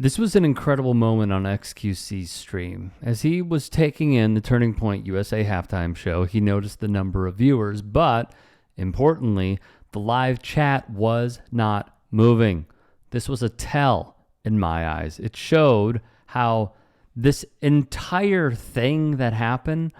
This was an incredible moment on XQC's stream. As he was taking in the Turning Point USA halftime show, he noticed the number of viewers, but importantly, the live chat was not moving. This was a tell in my eyes. It showed how this entire thing that happened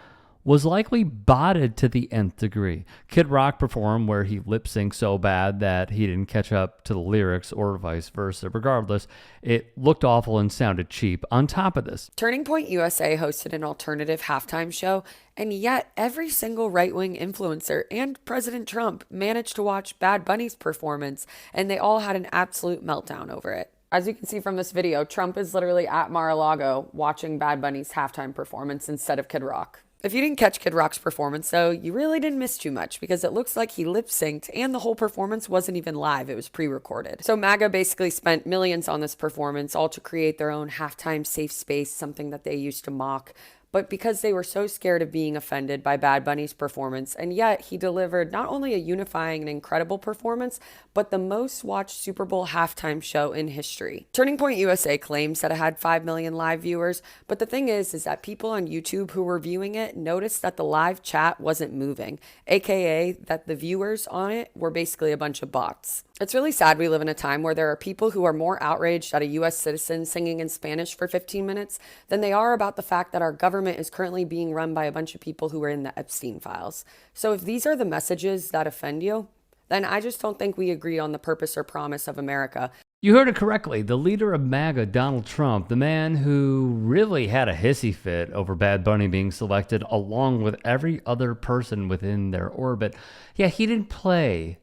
was likely botted to the nth degree. Kid Rock performed where he lip synced so bad that he didn't catch up to the lyrics or vice versa. Regardless, it looked awful and sounded cheap. On top of this, Turning Point USA hosted an alternative halftime show, and yet every single right-wing influencer and President Trump managed to watch Bad Bunny's performance, and they all had an absolute meltdown over it. As you can see from this video, Trump is literally at Mar-a-Lago watching Bad Bunny's halftime performance instead of Kid Rock. If you didn't catch Kid Rock's performance, though, you really didn't miss too much because it looks like he lip-synced and the whole performance wasn't even live. It was pre-recorded. So MAGA basically spent millions on this performance, all to create their own halftime safe space, something that they used to mock. But because they were so scared of being offended by Bad Bunny's performance, and yet he delivered not only a unifying and incredible performance, but the most watched Super Bowl halftime show in history. Turning Point USA claims that it had 5 million live viewers, but the thing is that people on YouTube who were viewing it noticed that the live chat wasn't moving, aka that the viewers on it were basically a bunch of bots. It's really sad we live in a time where there are people who are more outraged at a U.S. citizen singing in Spanish for 15 minutes than they are about the fact that our government is currently being run by a bunch of people who are in the Epstein files. So if these are the messages that offend you, then I just don't think we agree on the purpose or promise of America. you heard it correctly. The leader of MAGA, Donald Trump, the man who really had a hissy fit over Bad Bunny being selected along with every other person within their orbit. Yeah, he didn't play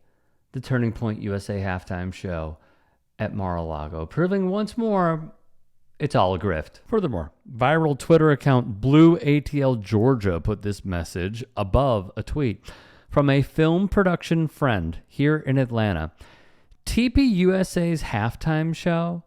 the Turning Point USA halftime show at Mar-a-Lago, proving once more it's all a grift. Furthermore, viral Twitter account Blue ATL Georgia put this message above a tweet from a film production friend here in Atlanta. TPUSA's halftime show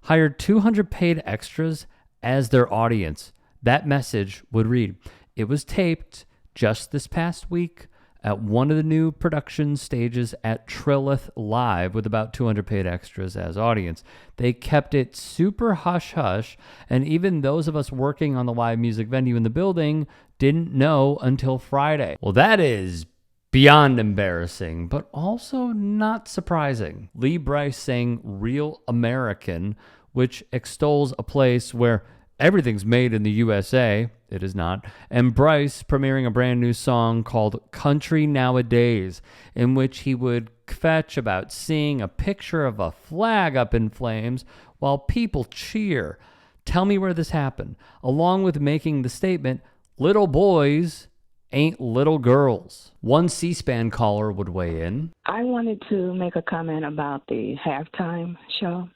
hired 200 paid extras as their audience. That message would read, it was taped just this past week at one of the new production stages at Trilith Live with about 200 paid extras as audience. They kept it super hush-hush, and even those of us working on the live music venue in the building didn't know until Friday. Well, that is beyond embarrassing, but also not surprising. Lee Bryce sang Real American, which extols a place where everything's made in the USA. It is not. And Bryce premiering a brand new song called Country Nowadays, in which he would fetch about seeing a picture of a flag up in flames while people cheer. Tell me where this happened. Along with making the statement, little boys ain't little girls. One C-SPAN caller would weigh in. I wanted to make a comment about the halftime show.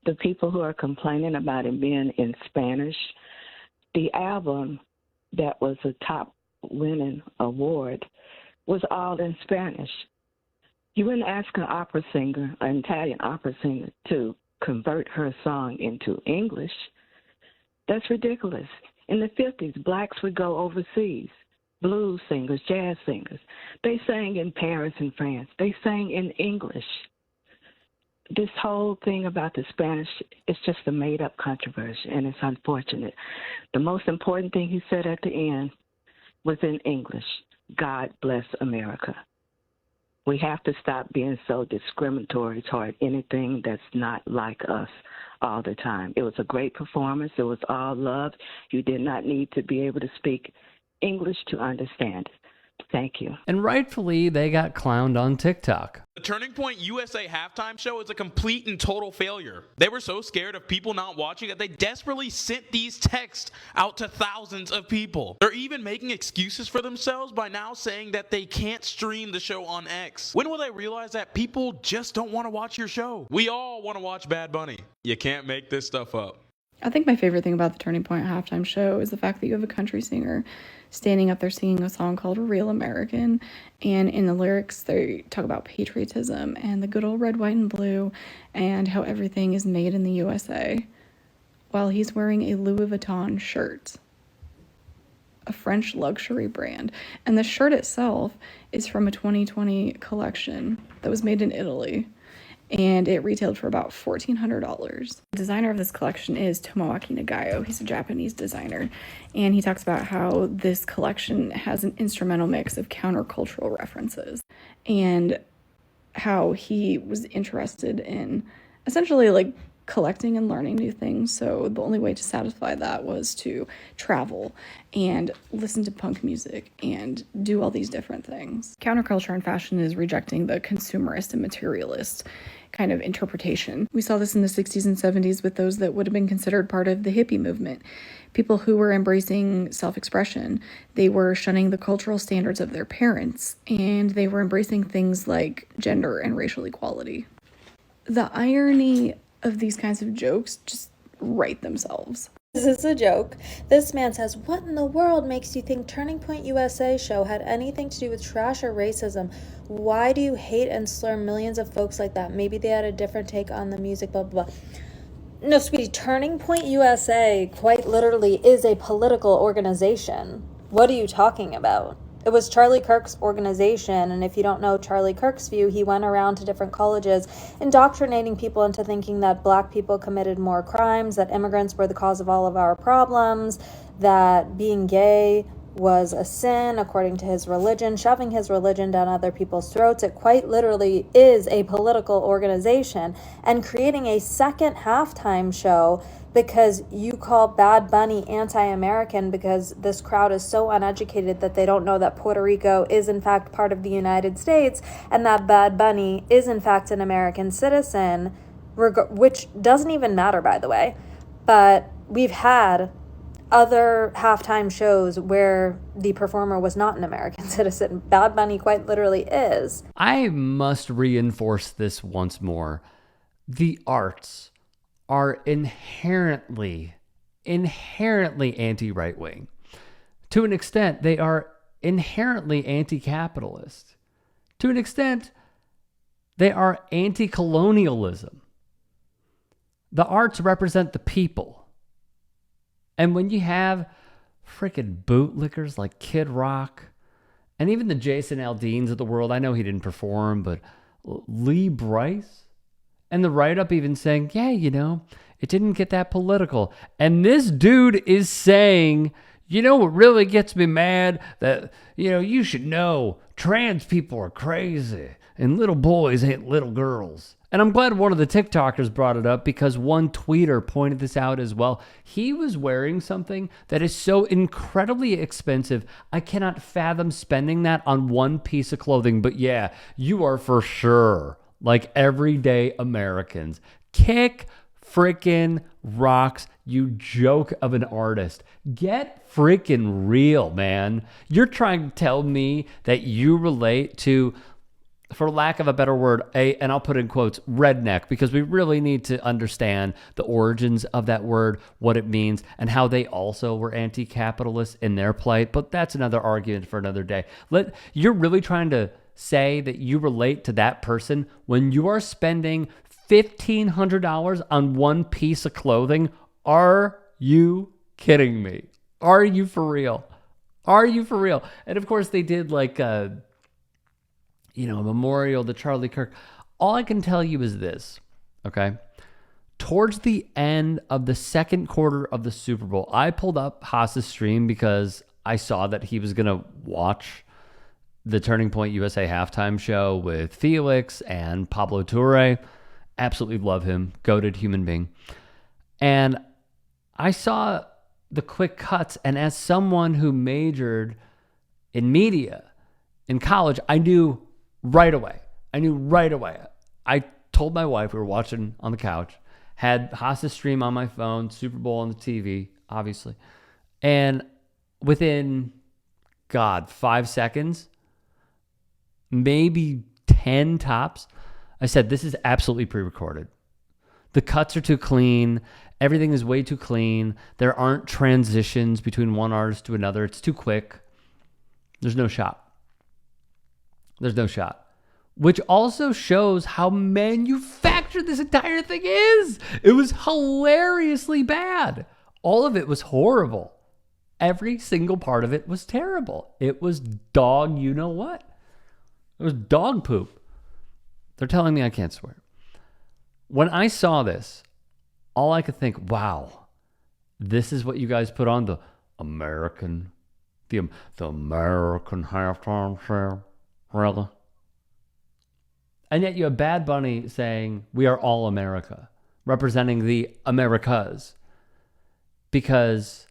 The people who are complaining about it being in Spanish, the album that was a top winning award was all in Spanish. You wouldn't ask an opera singer, an Italian opera singer, to convert her song into English. That's ridiculous. In the 50s, blacks would go overseas. Blues singers, jazz singers. They sang in Paris and France. They sang in English. This whole thing about the Spanish is just a made-up controversy, and it's unfortunate. The most important thing he said at the end was in English, God bless America. We have to stop being so discriminatory toward anything that's not like us all the time. It was a great performance. It was all love. You did not need to be able to speak English to understand it. Thank you. And rightfully, they got clowned on TikTok. The Turning Point USA halftime show is a complete and total failure. They were so scared of people not watching that they desperately sent these texts out to thousands of people. They're even making excuses for themselves by now saying that they can't stream the show on X. When will they realize that people just don't want to watch your show? We all want to watch Bad Bunny. You can't make this stuff up. I think my favorite thing about the Turning Point halftime show is the fact that you have a country singer standing up there singing a song called Real American, and in the lyrics they talk about patriotism and the good old red, white, and blue and how everything is made in the USA, while he's wearing a Louis Vuitton shirt, a French luxury brand. And the shirt itself is from a 2020 collection that was made in Italy. and it retailed for about $1,400. The designer of this collection is Tomoaki Nagayo. He's a Japanese designer, and he talks about how this collection has an instrumental mix of countercultural references, and how he was interested in essentially like collecting and learning new things. So the only way to satisfy that was to travel and listen to punk music and do all these different things. Counterculture in fashion is rejecting the consumerist and materialist kind of interpretation. We saw this in the 60s and 70s with those that would have been considered part of the hippie movement. People who were embracing self-expression. They were shunning the cultural standards of their parents, and they were embracing things like gender and racial equality. The irony of these kinds of jokes just write themselves. This is a joke. This man says, "What in the world makes you think Turning Point USA show had anything to do with trash or racism? Why do you hate and slur millions of folks like that? Maybe they had a different take on the music, blah, blah, blah." No, sweetie, Turning Point USA quite literally is a political organization. What are you talking about? It was Charlie Kirk's organization, and if you don't know Charlie Kirk's view, he went around to different colleges indoctrinating people into thinking that black people committed more crimes, that immigrants were the cause of all of our problems, that being gay was a sin according to his religion, shoving his religion down other people's throats. It quite literally is a political organization, and creating a second halftime show because you call Bad Bunny anti-American because this crowd is so uneducated that they don't know that Puerto Rico is in fact part of the United States and that Bad Bunny is in fact an American citizen, which doesn't even matter, by the way. But we've had other halftime shows where the performer was not an American citizen. Bad Bunny quite literally is. I must reinforce this once more. The arts are inherently anti-right-wing. To an extent, they are inherently anti-capitalist. To an extent, they are anti-colonialism. The arts represent the people. And when you have freaking bootlickers like Kid Rock, and even the Jason Aldeans of the world, I know he didn't perform, but Lee Bryce, and the write-up even saying, yeah, you know, it didn't get that political. And this dude is saying, you know what really gets me mad? That, you know, you should know trans people are crazy and little boys ain't little girls. And I'm glad one of the TikTokers brought it up because one tweeter pointed this out as well. He was wearing something that is so incredibly expensive. I cannot fathom spending that on one piece of clothing. But yeah, you are for sure like everyday Americans. Kick freaking rocks, you joke of an artist. Get freaking real, man. You're trying to tell me that you relate to, for lack of a better word, and I'll put in quotes, redneck, because we really need to understand the origins of that word, what it means, and how they also were anti-capitalist in their plight. But that's another argument for another day. You're really trying to say that you relate to that person when you are spending $1,500 on one piece of clothing? Are you kidding me? Are you for real? Are you for real? And of course they did like a memorial to Charlie Kirk. All I can tell you is this, okay? Towards the end of the second quarter of the Super Bowl, I pulled up Haas's stream because I saw that he was going to watch the Turning Point USA halftime show with Felix and Pablo Toure. Absolutely love him. Goated human being. And I saw the quick cuts, and as someone who majored in media in college, I knew right away. I told my wife, we were watching on the couch, had Haas's stream on my phone, Super Bowl on the TV, obviously. And within, 5 seconds, maybe 10 tops, I said, this is absolutely pre-recorded. The cuts are too clean. Everything is way too clean. There aren't transitions between one artist to another. It's too quick. There's no shot. Which also shows how manufactured this entire thing is. It was hilariously bad. All of it was horrible. Every single part of it was terrible. It was dog, you know what? It was dog poop. They're telling me I can't swear. When I saw this, all I could think, wow, this is what you guys put on the American halftime show, really? And yet you have Bad Bunny saying, we are all America, representing the Americas. Because,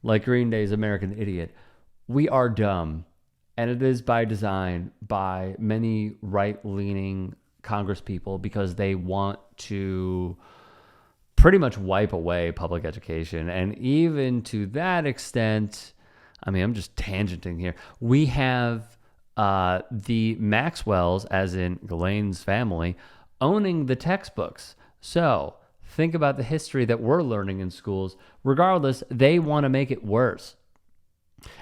like Green Day's American Idiot, we are dumb. And it is by design by many right-leaning Congress people because they want to pretty much wipe away public education. And even to that extent, I mean, I'm just tangenting here. We have the Maxwells, as in Ghislaine's family, owning the textbooks. So think about the history that we're learning in schools. Regardless, they want to make it worse.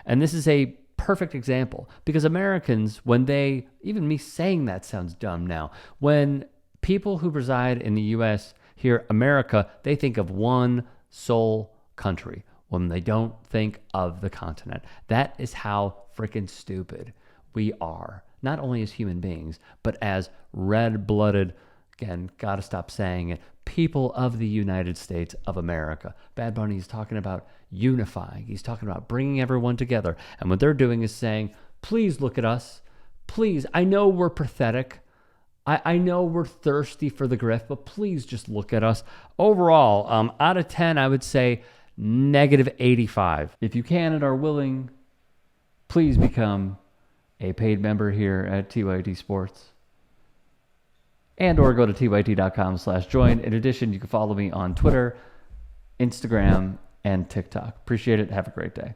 And this is a perfect example because Americans, when they, even me saying that sounds dumb now, when people who reside in the U.S. hear America, they think of one sole country when they don't think of the continent. That is how freaking stupid we are, not only as human beings, but as red-blooded, again, gotta stop saying it, people of the United States of America. Bad Bunny is talking about unifying. He's talking about bringing everyone together. And what they're doing is saying, please look at us. Please, I know we're pathetic. I know we're thirsty for the grift, but please just look at us. Overall, out of 10, I would say -85. If you can and are willing, please become a paid member here at TYT Sports. And or go to tyt.com/join. In addition, you can follow me on Twitter, Instagram, and TikTok. Appreciate it. Have a great day.